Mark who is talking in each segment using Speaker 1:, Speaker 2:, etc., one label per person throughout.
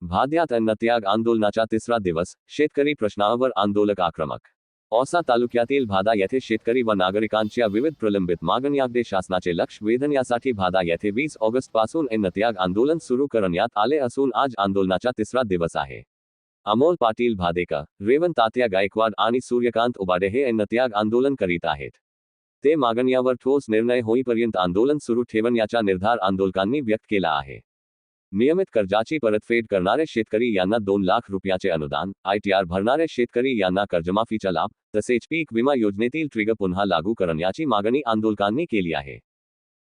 Speaker 1: भाद्यात अन्नत्याग आंदोलनाचा तिसरा दिवस, शेतकरी प्रश्नावर आंदोलक आक्रमक। औसा तालुक्यातील भादा येथे शेतकरी व नागरिकांच्या विविध प्रलंबित मागण्यांकडे शासनाचे लक्ष वेधण्यासाठी भादा येथे 20 ऑगस्टपासून अन्नत्याग आंदोलन सुरू करण्यात आले असून आज आंदोलनाचा तिसरा दिवस आहे। अमोल पाटील भादेकर, रेवंत तात्या गायकवाड आणि सूर्यकांत उबाडे हे अन्नत्याग आंदोलन करीत आहेत। ते मागण्यांवर ठोस निर्णय होईपर्यंत आंदोलन सुरू ठेवण्याचा निर्धार आंदोलकांनी व्यक्त केला आहे। नियमित कर्जाची परतफेड करणारे शेतकरी यांना 2 लाख रुपयाचे अनुदान, ITR भरणारे शेतकरी यांना कर्जमाफीचा लाभ, तसेच पीक विमा योजनेतील ट्रिगर पुन्हा लागू करण्याची मागणी आंदोलकांनी केली आहे।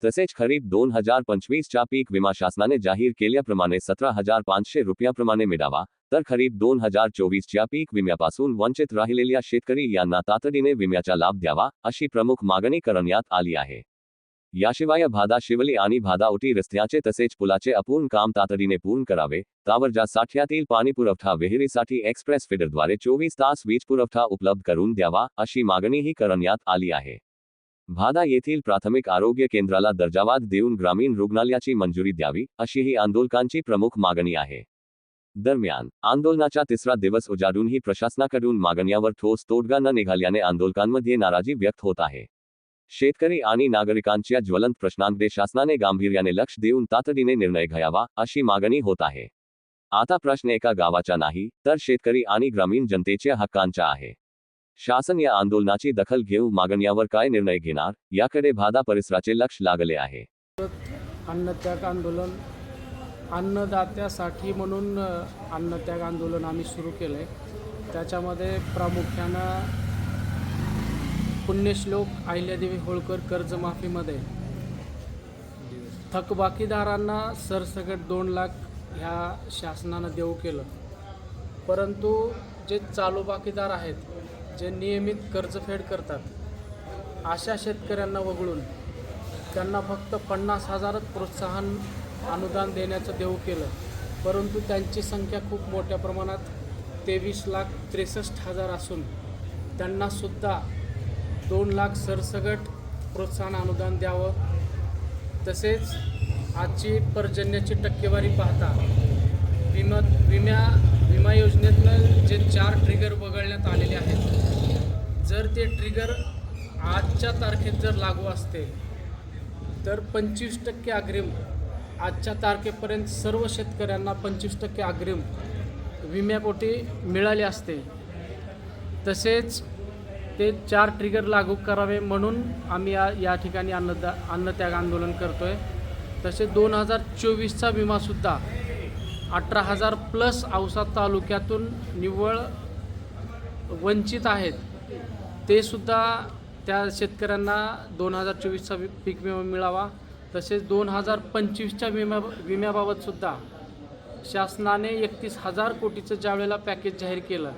Speaker 1: तसेच खरीप 2025चा पीक विमा शासनाने जाहीर केल्याप्रमाणे 17,500 रुपयाप्रमाणे मिळावा, तर खरीप 2024च्या पीक विम्यापासून वंचित राहिलेल्या शेतकरी यांना तातडीने विम्याचा लाभ द्यावा, अशी प्रमुख मागणी करण्यात आली आहे। याशिवाय भादा शिवली आणि भादा उटी रस्त्याचे तसेच पुलाचे अपूर्ण काम तातडीने पूर्ण करावे, तावरजा साठ्यातील पाणीपुरवठा विहिरीसाठी एक्सप्रेस फीडरद्वारे 24 तास वीज पुरवठा उपलब्ध करून द्यावा, अशी मागणीही करण्यात आली आहे। भादा येथील प्राथमिक आरोग्य केंद्राला दर्जावाढ देऊन ग्रामीण रुग्णालयाची मंजुरी द्यावी, अशीही आंदोलकांची प्रमुख मागणी आहे। दरम्यान, आंदोलनाचा तिसरा दिवस उजाडूनही प्रशासनाकडून मागण्यांवर ठोस तोडगा न निघाल्याने आंदोलकांमध्ये नाराजी व्यक्त होत आहे। शेतकरी आणि नागरिकांच्या ज्वलंत प्रश्नांकडे शासनाने गांभीर्याने लक्ष देऊन तातडीने निर्णय घ्यावा, अशी मागणी होत आहे। आता प्रश्न एका गावाचा नाही, तर शेतकरी आणि ग्रामीण जनतेच्या हक्कांचा आहे। शासन या आंदोलनाची दखल घेऊन मागण्यांवर काय निर्णय घेणार, याकडे भादा परिसराचे लक्ष लागले आहे।
Speaker 2: अन्नत्याग आंदोलन, अन्नदात्यासाठी म्हणून अन्नत्याग आंदोलन आम्ही सुरू केले। त्याच्यामध्ये प्रामुख्यानं पुण्यश्लोक अहिल्यादेवी होळकर कर्जमाफीमध्ये थकबाकीदारांना सरसकट 2 लाख ह्या शासनानं देऊ केलं, परंतु जे चालू बाकीदार आहेत, जे नियमित कर्जफेड करतात, अशा शेतकऱ्यांना वगळून त्यांना फक्त 50,000 प्रोत्साहन अनुदान देण्याचं देऊ केलं, परंतु त्यांची संख्या खूप मोठ्या प्रमाणात 23,63,000 असून त्यांनासुद्धा 2 लाख सरसकट प्रोत्साहन अनुदान द्यावं। तसेच आजची पर्जन्याची टक्केवारी पाहता विमा योजनेतनं जे 4 ट्रिगर वगळण्यात आलेले आहेत, जर ते ट्रिगर आजच्या तारखेत जर लागू असते तर 25% अग्रिम, आजच्या तारखेपर्यंत सर्व शेतकऱ्यांना 25% अग्रिम विम्यापोटी मिळाले असते। तसेच ते 4 ट्रिगर लागू करावे म्हणून आम्ही या ठिकाणी अन्नत्याग आंदोलन करतोय। तसे 2024चा विमासुद्धा 18,000 प्लस औसा तालुक्यातून निव्वळ वंचित आहेत, ते सुद्धा त्या शेतकऱ्यांना 2024चा पीक विमा मिळावा। तसेच 2025च्या विम्याबाबतसुद्धा शासनाने 31,000 कोटीचं ज्यावेळेला पॅकेज जाहीर केलं,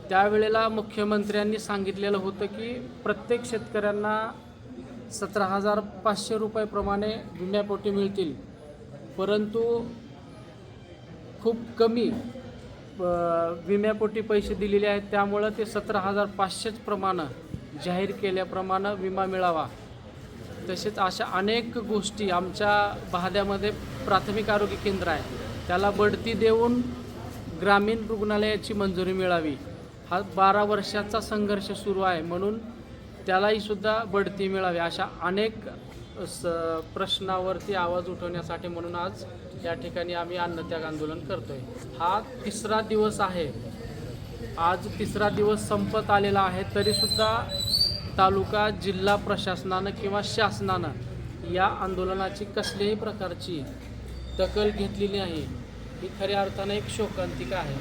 Speaker 2: त्यावेळेला मुख्यमंत्र्यांनी सांगितलेलं होतं की प्रत्येक शेतकऱ्यांना 17,500 रुपयाप्रमाणे विम्यापोटी मिळतील, परंतु खूप कमी विम्यापोटी पैसे दिलेले आहेत, त्यामुळं ते 17,500 प्रमाणे जाहीर केल्याप्रमाणे विमा मिळावा। तसेच अशा अनेक गोष्टी, आमच्या भाद्यामध्ये प्राथमिक आरोग्य केंद्र आहे, त्याला बढती देऊन ग्रामीण रुग्णालयाची मंजुरी मिळावी, हा 12 वर्षाचा संघर्ष सुरू आहे, म्हणून त्यालाही सुद्धा बढती मिळावी। अशा अनेक प्रश्नावरती आवाज उठवण्यासाठी म्हणून आज या ठिकाणी आम्ही अन्नत्याग आंदोलन करतोय। हा तिसरा दिवस आहे, आज तिसरा दिवस संपत आलेला आहे, तरीसुद्धा तालुका जिल्हा प्रशासनानं किंवा शासनानं या आंदोलनाची कसल्याही प्रकारची दखल घेतलेली नाही। ही खऱ्या अर्थानं एक शोकांतिका आहे।